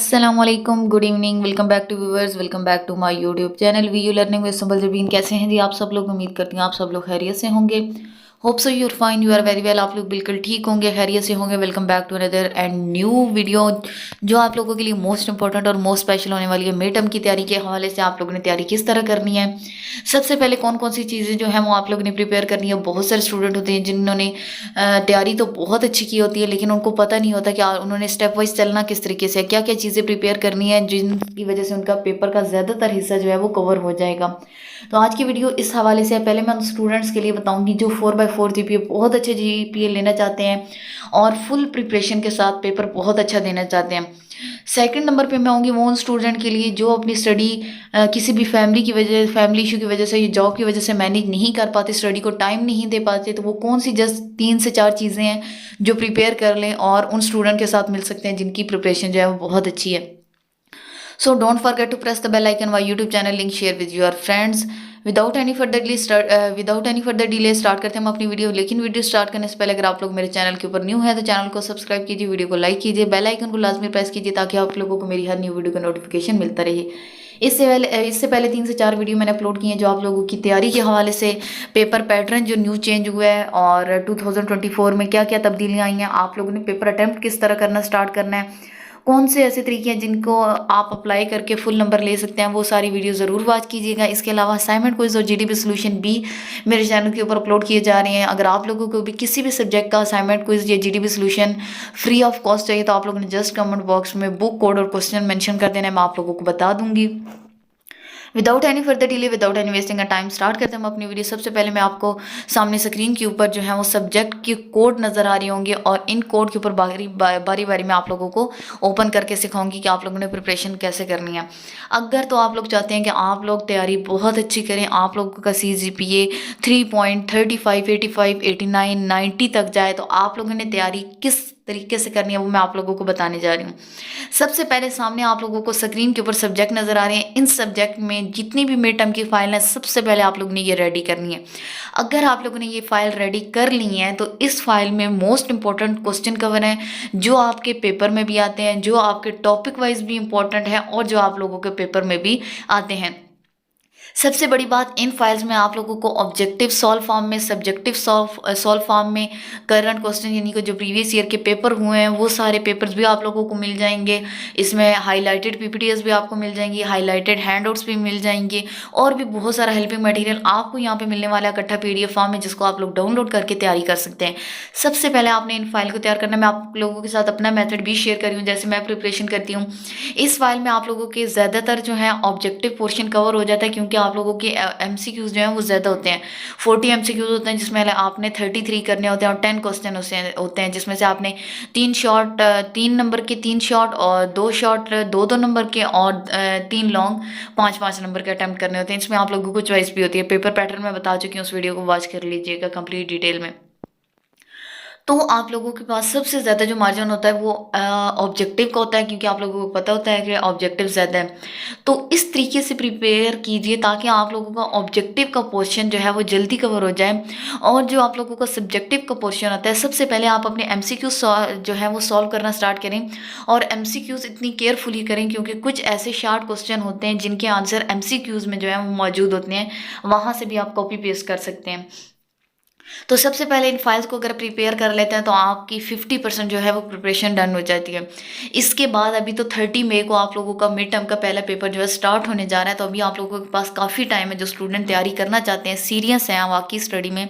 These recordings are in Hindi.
अस्सलामुअलैकुम, good evening, welcome back to viewers, welcome back to my YouTube channel V U learning with simple Jabeen. कैसे हैं जी आप सब लोग? उम्मीद करती हूँ आप सब लोग खैरियत से होंगे। Hope so you're fine, you are very well. आप लोग बिल्कुल ठीक होंगे, खैरियत से होंगे। Welcome back to another and new video जो आप लोगों के लिए मोस्ट इंपॉर्टेंट और मोस्ट स्पेशल होने वाली है। मिड टर्म की तैयारी के हवाले से आप लोगों ने तैयारी किस तरह करनी है, सबसे पहले कौन कौन सी चीज़ें जो है वो आप लोगों ने प्रिपेयर करनी है। बहुत सारे स्टूडेंट होते हैं जिन्होंने तैयारी तो बहुत अच्छी की होती है, लेकिन उनको पता नहीं होता कि उन्होंने स्टेप वाइज चलना किस तरीके से, क्या क्या चीज़ें प्रिपेयर करनी है जिनकी वजह से उनका पेपर का ज़्यादातर हिस्सा जो है वो कवर हो जाएगा। तो आज की वीडियो इस हवाले से है। पहले मैं उन स्टूडेंट्स के लिए बताऊंगी जो 4/4 जीपीए, बहुत अच्छे जीपीए लेना चाहते हैं और फुल प्रिपरेशन के साथ पेपर बहुत अच्छा देना चाहते हैं। सेकंड नंबर पे मैं आऊँगी वो उन स्टूडेंट के लिए जो अपनी स्टडी किसी भी फैमिली इशू की वजह से या जॉब की वजह से मैनेज नहीं कर पाते, स्टडी को टाइम नहीं दे पाते। तो वो कौन सी जस्ट 3 से 4 चीज़ें हैं जो प्रिपेयर कर लें और उन स्टूडेंट के साथ मिल सकते हैं जिनकी प्रिपरेशन जो है वो बहुत अच्छी है। So don't forget to press the bell icon my YouTube channel, link share with your friends. Without any further delay start करते हैं हम अपनी वीडियो। लेकिन वीडियो स्टार्ट करने से पहले अगर आप लोग मेरे चैनल के ऊपर न्यू है तो चैनल को सब्सक्राइब कीजिए, वीडियो को लाइक कीजिए, बेल आइकन को लाजमी प्रेस कीजिए ताकि आप लोगों को मेरी हर न्यू वीडियो का नोटिफिकेशन मिलता रहे। इससे पहले 3 से 4 वीडियो मैंने अपलोड किए हैं जो आप लोगों की तैयारी के हवाले से, पेपर पैटर्न जो न्यू चेंज हुआ है और 2024 में क्या क्या तब्दीलियाँ आई हैं, आप लोगों ने पेपर अटैम्प्ट किस तरह करना स्टार्ट करना है, कौन से ऐसे तरीके हैं जिनको आप अप्लाई करके फुल नंबर ले सकते हैं, वो सारी वीडियो ज़रूर वॉच कीजिएगा। इसके अलावा असाइनमेंट क्विज और जीडीपी सॉल्यूशन भी मेरे चैनल के ऊपर अपलोड किए जा रहे हैं। अगर आप लोगों को भी किसी भी सब्जेक्ट का असाइनमेंट क्विज या GDP solution free of cost चाहिए तो आप लोगों ने जस्ट कमेंट बॉक्स में बुक कोड और क्वेश्चन मेंशन कर देना है, मैं आप लोगों को बता दूंगी। Without any further delay, without any wasting time start करते हैं हम अपनी वीडियो। सबसे पहले मैं आपको सामने स्क्रीन के ऊपर जो है वो सब्जेक्ट के कोड नज़र आ रहे होंगे और इन कोड के ऊपर बारी बारी में आप लोगों को ओपन करके सिखाऊंगी कि आप लोगों ने प्रिपरेशन कैसे करनी है। अगर तो आप लोग चाहते हैं कि आप लोग तैयारी बहुत अच्छी करें, आप लोगों का CGPA 3.35, 85, 89, 90 तक जाए, तो आप लोगों ने तैयारी किस तरीके से करनी है वो मैं आप लोगों को बताने जा रही हूँ। सबसे पहले सामने आप लोगों को स्क्रीन के ऊपर सब्जेक्ट नज़र आ रहे हैं। इन सब्जेक्ट में जितनी भी मिड टर्म की फाइल है सबसे पहले आप लोगों ने ये रेडी करनी है। अगर आप लोगों ने ये फाइल रेडी कर ली है तो इस फाइल में मोस्ट इंपॉर्टेंट क्वेश्चन कवर हैं जो आपके पेपर में भी आते हैं, जो आपके टॉपिक वाइज भी इंपॉर्टेंट है और जो आप लोगों के पेपर में भी आते हैं। सबसे बड़ी बात, इन फाइल्स में आप लोगों को ऑब्जेक्टिव सॉल्व फॉर्म में, सब्जेक्टिव सॉल्व फॉर्म में, करंट क्वेश्चन यानी कि जो प्रीवियस ईयर के पेपर हुए हैं वो सारे पेपर्स भी आप लोगों को मिल जाएंगे। इसमें हाईलाइटेड PPTs भी आपको मिल जाएंगी, हाईलाइटेड हैंडआउट्स भी मिल जाएंगे और भी बहुत सारा हेल्पिंग मटेरियल आपको यहाँ पे मिलने वाला है इकट्ठा PDF फॉर्म में, जिसको आप लोग डाउनलोड करके तैयारी कर सकते हैं। सबसे पहले आपने इन फाइल को तैयार करना है। मैं आप लोगों के साथ अपना मेथड भी शेयर कर रही हूँ जैसे मैं प्रिपरेशन करती हूँ। इस फाइल में आप लोगों के ज़्यादातर जो है ऑब्जेक्टिव पोर्शन कवर हो जाता है क्योंकि आप लोगों के MCQs जो हैं वो ज़्यादा होते हैं। 40 MCQs होते हैं जिसमें आपने 33 करने होते हैं और 10 क्वेश्चन होते हैं जिसमें से आपने 3 नंबर के 3 शॉर्ट और 2 शॉर्ट 2 नंबर के और 3 लॉन्ग 5 नंबर के अटैम्प्ट करने होते हैं। इसमें आप लोगों को चॉइस भी होती है। पेपर पैटर्न मैं बता चुकी हूँ, उस वीडियो को वॉच कर लीजिएगा कंप्लीट डिटेल में। तो आप लोगों के पास सबसे ज़्यादा जो मार्जिन होता है वो ऑब्जेक्टिव का होता है क्योंकि आप लोगों को पता होता है कि ऑब्जेक्टिव ज़्यादा है। तो इस तरीके से प्रिपेयर कीजिए ताकि आप लोगों का ऑब्जेक्टिव का पोर्शन जो है वो जल्दी कवर हो जाए। और जो आप लोगों का सब्जेक्टिव का पोर्शन होता है, सबसे पहले आप अपने MCQ जो है वो सॉल्व करना स्टार्ट करें और MCQs इतनी केयरफुली करें क्योंकि कुछ ऐसे शार्ट क्वेश्चन होते हैं जिनके आंसर MCQs में जो है वो मौजूद होते हैं, वहाँ से भी आप कॉपी पेस्ट कर सकते हैं। तो सबसे पहले इन फाइल्स को अगर प्रिपेयर कर लेते हैं तो आपकी 50% जो है वो प्रिपरेशन डन हो जाती है। इसके बाद अभी तो 30 मई को आप लोगों का मिड टर्म का पहला पेपर जो है स्टार्ट होने जा रहा है, तो अभी आप लोगों के पास काफ़ी टाइम है। जो स्टूडेंट तैयारी करना चाहते हैं, सीरियस हैं वाकई स्टडी में,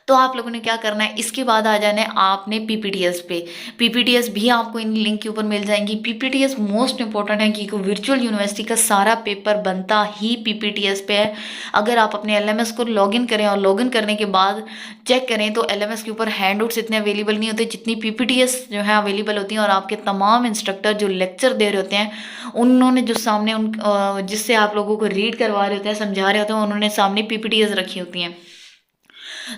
तो आप लोगों ने क्या करना है, इसके बाद आ जाना है आपने PPTs पे। PPTs भी आपको इन लिंक के ऊपर मिल जाएंगी। PPTs मोस्ट इंपॉर्टेंट है क्योंकि वर्चुअल यूनिवर्सिटी का सारा पेपर बनता ही PPTs पे है। अगर आप अपने LMS को लॉगिन करें और लॉगिन करने के बाद चेक करें तो LMS के ऊपर हैंडआउट्स इतने अवेलेबल नहीं होते जितनी PPTs जो है अवेलेबल होती हैं। और आपके तमाम इंस्ट्रक्टर जो लेक्चर दे रहे होते हैं उन्होंने जो सामने जिससे आप लोगों को रीड करवा रहे होते हैं, समझा रहे होते हैं, उन्होंने सामने PPTs रखी होती हैं।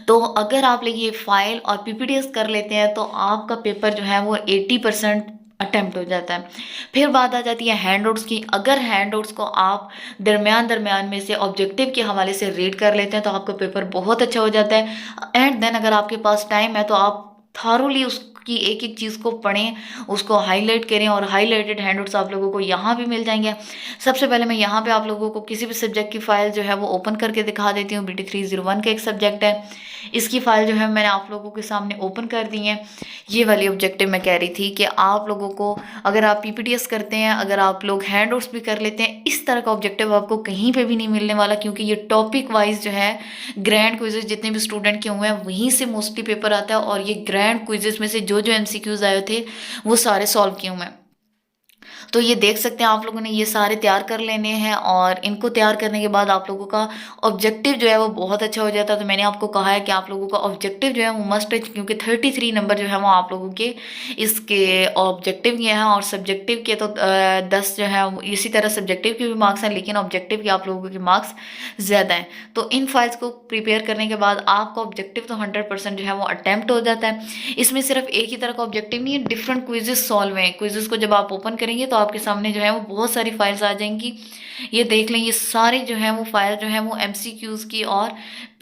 तो अगर आप लोग ये फाइल और PPTs कर लेते हैं तो आपका पेपर जो है वो 80% अटेम्प्ट हो जाता है। फिर बात आ जाती है हैंडआउट्स की। अगर हैंडआउट्स को आप दरमियान में से ऑब्जेक्टिव के हवाले से रीड कर लेते हैं तो आपका पेपर बहुत अच्छा हो जाता है। एंड देन अगर आपके पास टाइम है तो आप थारोली उसकी की एक एक चीज़ को पढ़ें, उसको हाईलाइट करें, और हाईलाइटेड हैंडआउट्स आप लोगों को यहाँ भी मिल जाएंगे। सबसे पहले मैं यहाँ पे आप लोगों को किसी भी सब्जेक्ट की फाइल जो है वो ओपन करके दिखा देती हूँ। BT 301 का एक सब्जेक्ट है, इसकी फाइल जो है मैंने आप लोगों के सामने ओपन कर दी है। ये वाली ऑब्जेक्टिव मैं कह रही थी कि आप लोगों को अगर आप PPTS करते हैं, अगर आप लोग हैंडआउट्स भी कर लेते हैं, इस तरह का ऑब्जेक्टिव आपको कहीं पे भी नहीं मिलने वाला, क्योंकि ये टॉपिक वाइज जो है ग्रैंड क्विजेज जितने भी स्टूडेंट के हुए हैं वहीं से मोस्टली पेपर आता है, और ये ग्रैंड क्विजेज में से जो जो MCQs आए थे वो सारे सॉल्व किए हुए हैं। तो ये देख सकते हैं आप लोगों ने ये सारे तैयार कर लेने हैं, और इनको तैयार करने के बाद आप लोगों का ऑब्जेक्टिव जो है वो बहुत अच्छा हो जाता है। तो मैंने आपको कहा है कि आप लोगों का ऑब्जेक्टिव जो है वो मस्ट है, क्योंकि 33 नंबर जो है वो आप लोगों के इसके ऑब्जेक्टिव के हैं, और सब्जेक्टिव के तो 10 जो है इसी तरह सब्जेक्टिव के भी मार्क्स हैं, लेकिन ऑब्जेक्टिव के आप लोगों के मार्क्स ज़्यादा हैं। तो इन फाइल्स को प्रिपेयर करने के बाद आपका ऑब्जेक्टिव तो 100% जो है वो अटैम्प्ट हो जाता है। इसमें सिर्फ एक ही तरह का ऑब्जेक्टिव नहीं है, डिफरेंट क्विजेस सॉल्व हैं। क्विजेस को जब आप ओपन करेंगे तो आपके सामने जो है वो बहुत सारी फाइल्स आ जाएंगी। ये देख लें, ये सारी जो है वो फाइल जो है वो MCQs की और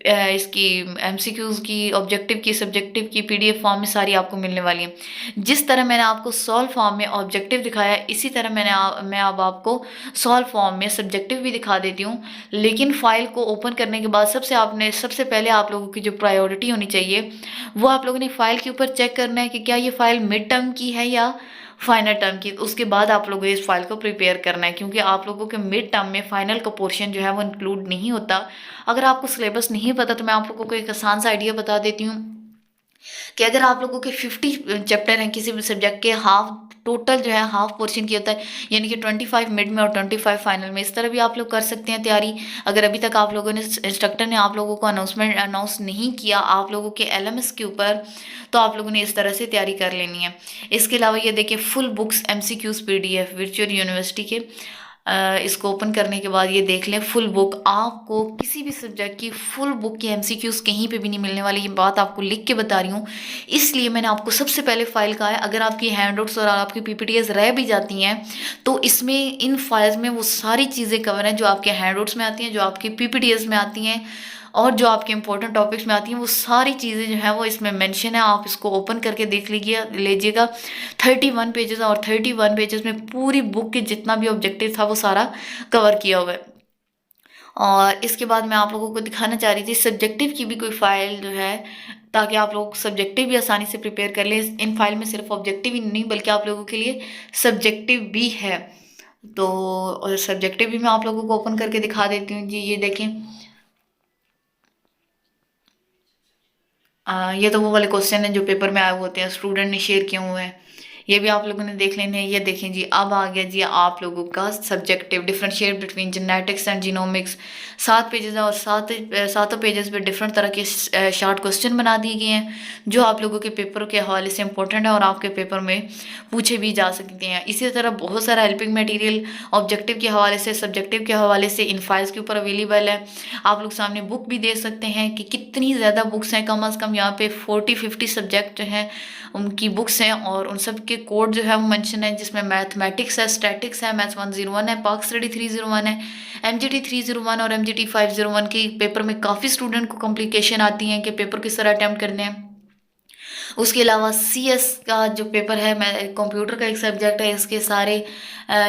इसकी MCQs की, ऑब्जेक्टिव की, सब्जेक्टिव की PDF फॉर्म में सारी आपको मिलने वाली है। जिस तरह मैंने आपको सॉल्व फॉर्म में ऑब्जेक्टिव दिखाया, इसी तरह मैं अब आपको सॉल्व फॉर्म में सब्जेक्टिव भी दिखा देती हूँ। लेकिन फाइल को ओपन करने के बाद सबसे पहले आप लोगों की जो प्रायोरिटी होनी चाहिए वो आप लोगों ने फाइल के ऊपर चेक करना है कि क्या ये फाइल मिड टर्म की है या फाइनल टर्म की। उसके बाद आप लोगों को इस फाइल को प्रिपेयर करना है, क्योंकि आप लोगों के मिड टर्म में फाइनल का पोर्शन जो है वो इंक्लूड नहीं होता। अगर आपको सिलेबस नहीं पता तो मैं आप लोगों को एक आसान सा आइडिया बता देती हूँ कि अगर आप लोगों के 50 चैप्टर हैं किसी भी सब्जेक्ट के, हाफ टोटल जो है हाफ पोर्शन की होता है, यानी कि 25 मिड में और 25 फाइनल में। इस तरह भी आप लोग कर सकते हैं तैयारी। अगर अभी तक आप लोगों ने, इंस्ट्रक्टर ने आप लोगों को अनाउंस नहीं किया आप लोगों के LMS के ऊपर, तो आप लोगों ने इस तरह से तैयारी कर लेनी है। इसके अलावा ये देखिए, full books MCQs PDF virtual university के, इसको ओपन करने के बाद ये देख लें फुल बुक। आपको किसी भी सब्जेक्ट की फुल बुक की MCQs कहीं पे भी नहीं मिलने वाली, ये बात आपको लिख के बता रही हूँ। इसलिए मैंने आपको सबसे पहले फाइल कहा है। अगर आपकी हैंडआउट्स और आपकी PPTs रह भी जाती हैं तो इसमें, इन फाइल्स में वो सारी चीज़ें कवर हैं जो आपके हैंडआउट्स में आती हैं, जो आपकी PPTs में आती हैं, और जो आपके इंपॉर्टेंट टॉपिक्स में आती हैं। वो सारी चीज़ें जो है वो इसमें मेंशन है। आप इसको ओपन करके देख लीजिएगा। 31 पेजेस, और 31 पेजेस में पूरी बुक के जितना भी ऑब्जेक्टिव था वो सारा कवर किया हुआ है। और इसके बाद मैं आप लोगों को दिखाना चाह रही थी सब्जेक्टिव की भी कोई फाइल जो है, ताकि आप लोग सब्जेक्टिव भी आसानी से प्रिपेयर कर लें। इन फाइल में सिर्फ ऑब्जेक्टिव ही नहीं बल्कि आप लोगों के लिए सब्जेक्टिव भी है। तो और सब्जेक्टिव भी मैं आप लोगों को ओपन करके दिखा देती हूँ जी। ये देखें, ये तो वो वाले क्वेश्चन हैं जो पेपर में आए होते हैं, स्टूडेंट ने शेयर किए हुए हैं। ये भी आप लोगों ने देख लेने हैं। ये देखें जी, अब आ गया जी आप लोगों का subjective, differentiate between genetics and genomics. 7 pages है, और सातों पेजेस पे डिफरेंट तरह के शॉर्ट क्वेश्चन बना दिए गए हैं जो आप लोगों के पेपर के हवाले से इंपॉर्टेंट है और आपके पेपर में पूछे भी जा सकते हैं। इसी तरह बहुत सारा हेल्पिंग मटेरियल ऑब्जेक्टिव के हवाले से, सब्जेक्टिव के हवाले से इन फाइल्स के ऊपर अवेलेबल है। आप लोग सामने बुक भी देख सकते हैं कि कितनी ज़्यादा बुक्स हैं। कम अज़ कम यहाँ पे 40-50 सब्जेक्ट जो हैं उनकी बुक्स हैं, और उन सब के कोड जो है वो मेंशन है, जिसमें मैथमेटिक्स है, स्टैटिक्स है, मैथ्स 101 है, पाक स्टडी 301 है, MGT 301 और MGT 501 की पेपर में काफ़ी स्टूडेंट को कॉम्प्लिकेशन आती हैं कि पेपर किस तरह अटैम्प्ट करने हैं। उसके अलावा CS का जो पेपर है, मैं कंप्यूटर का एक सब्जेक्ट है, इसके सारे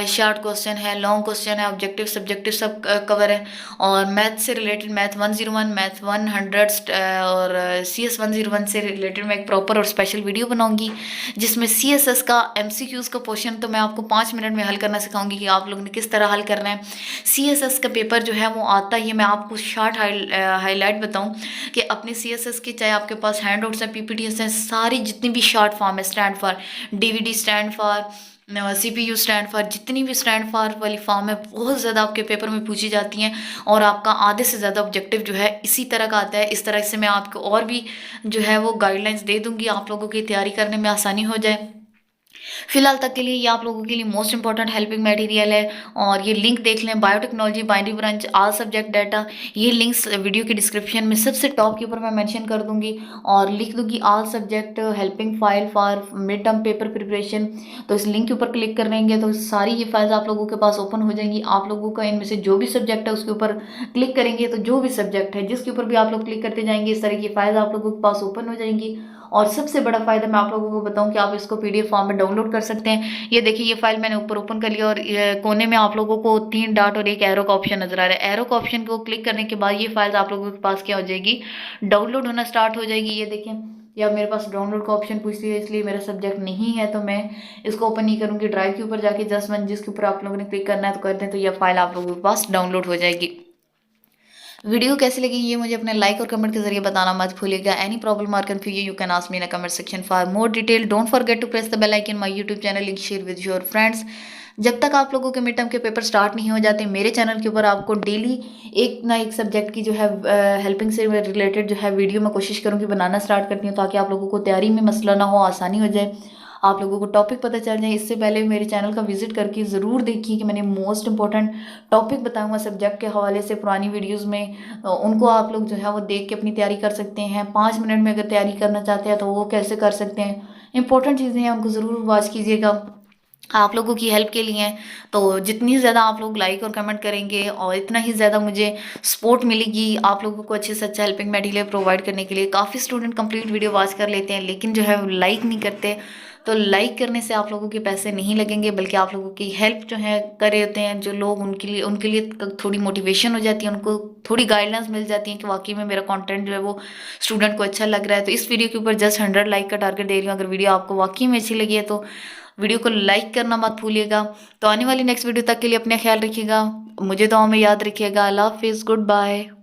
शॉर्ट क्वेश्चन है, लॉन्ग क्वेश्चन है, ऑब्जेक्टिव सब्जेक्टिव सब कवर है। और मैथ से रिलेटेड मैथ 101, मैथ 100 और CS 101 से रिलेटेड मैं एक प्रॉपर और स्पेशल वीडियो बनाऊंगी, जिसमें CSS का MCQs का पोर्शन तो मैं आपको 5 मिनट में हल करना सिखाऊंगी कि आप लोगों ने किस तरह हल करना है। CSS का पेपर जो है वो आता ही, मैं आपको शॉर्ट हाईलाइट बताऊँ कि अपने CSS के, चाहे आपके पास हैंडआउट्स हैं, PPTs हैं, सारी जितनी भी शॉर्ट फॉर्म है, stand for DVD, stand for CPU, stand for, जितनी भी स्टैंड फॉर वाली फॉर्म है बहुत ज़्यादा आपके पेपर में पूछी जाती हैं, और आपका आधे से ज़्यादा ऑब्जेक्टिव जो है इसी तरह का आता है। इस तरह से मैं आपको और भी जो है वो गाइडलाइंस दे दूँगी, आप लोगों की तैयारी करने में आसानी हो जाए। फिलहाल तक के लिए ये आप लोगों के लिए मोस्ट इंपॉर्टेंट हेल्पिंग मटेरियल है। और ये लिंक देख लें, biotechnology, binary branch, all subject data. ये लिंक्स वीडियो के डिस्क्रिप्शन में सबसे टॉप के ऊपर मैं मेंशन कर दूंगी, और लिख दूंगी all subject helping file for mid term paper preparation. तो इस लिंक के ऊपर क्लिक करेंगे तो सारी ये फाइल्स आप लोगों के पास ओपन हो जाएंगी। आप लोगों का इनमें से जो भी सब्जेक्ट है उसके ऊपर क्लिक करेंगे तो जो भी सब्जेक्ट है जिसके ऊपर भी आप लोग क्लिक करते जाएंगे, इस तरह की फाइल्स आप लोगों के पास ओपन हो जाएंगी। और सबसे बड़ा फ़ायदा मैं आप लोगों को बताऊं कि आप इसको PDF फॉर्म में डाउनलोड कर सकते हैं। ये देखिए, ये फाइल मैंने ऊपर ओपन कर लिया और कोने में आप लोगों को 3 डॉट और एक एरो का ऑप्शन नजर आ रहा है। एरो का ऑप्शन को क्लिक करने के बाद ये फाइल आप लोगों के पास क्या हो जाएगी, डाउनलोड होना स्टार्ट हो जाएगी। ये देखें, या मेरे पास डाउनलोड का ऑप्शन पूछती है, इसलिए मेरा सब्जेक्ट नहीं है तो मैं इसको ओपन नहीं करूँगी। ड्राइव के ऊपर जाके जस्ट वन जिसके ऊपर आप लोगों ने क्लिक करना है तो कर दें, तो यह फाइल आप लोगों के पास डाउनलोड हो जाएगी। वीडियो कैसी लगी ये मुझे अपने लाइक और कमेंट के जरिए बताना मत भूलिएगा। एनी प्रॉब्लम और confusion you can ask me in comment section for more detail. Don't forget to press the bell icon my YouTube channel, link share with your friends. जब तक आप लोगों के मिड टर्म के पेपर स्टार्ट नहीं हो जाते, मेरे चैनल के ऊपर आपको डेली एक ना एक सब्जेक्ट की जो है हेल्पिंग से रिलेटेड जो है वीडियो मैं कोशिश करूँगी बनाना स्टार्ट करती हूँ, ताकि आप लोगों को तैयारी में मसला ना हो, आसानी हो जाए, आप लोगों को टॉपिक पता चल जाए। इससे पहले मेरे चैनल का विजिट करके ज़रूर देखिए कि मैंने मोस्ट इंपॉर्टेंट टॉपिक बताऊंगा सब्जेक्ट के हवाले से पुरानी वीडियोस में, उनको आप लोग जो है वो देख के अपनी तैयारी कर सकते हैं। 5 मिनट में अगर तैयारी करना चाहते हैं तो वो कैसे कर सकते हैं, इंपॉर्टेंट चीज़ें हैं, उनको ज़रूर वॉच कीजिएगा, आप लोगों की हेल्प के लिए हैं। तो जितनी ज़्यादा आप लोग लाइक और कमेंट करेंगे और इतना ही ज़्यादा मुझे सपोर्ट मिलेगी आप लोगों को अच्छे से अच्छा हेल्पिंग मटेरियल प्रोवाइड करने के लिए। काफ़ी स्टूडेंट कंप्लीट वीडियो वॉच कर लेते हैं लेकिन जो है लाइक नहीं करते, तो लाइक करने से आप लोगों के पैसे नहीं लगेंगे, बल्कि आप लोगों की हेल्प जो है कर रहे होते हैं जो लोग, उनके लिए थोड़ी मोटिवेशन हो जाती है, उनको थोड़ी गाइडेंस मिल जाती है कि वाकई में मेरा कंटेंट जो है वो स्टूडेंट को अच्छा लग रहा है। तो इस वीडियो के ऊपर जस्ट 100 लाइक का टारगेट दे रही हूँ। अगर वीडियो आपको वाकई में अच्छी लगी है तो वीडियो को लाइक करना मत भूलिएगा। तो आने वाली नेक्स्ट वीडियो तक के लिए अपना ख्याल रखिएगा, मुझे दुआओं में याद रखिएगा। अल्लाह हाफिज़, गुड बाय।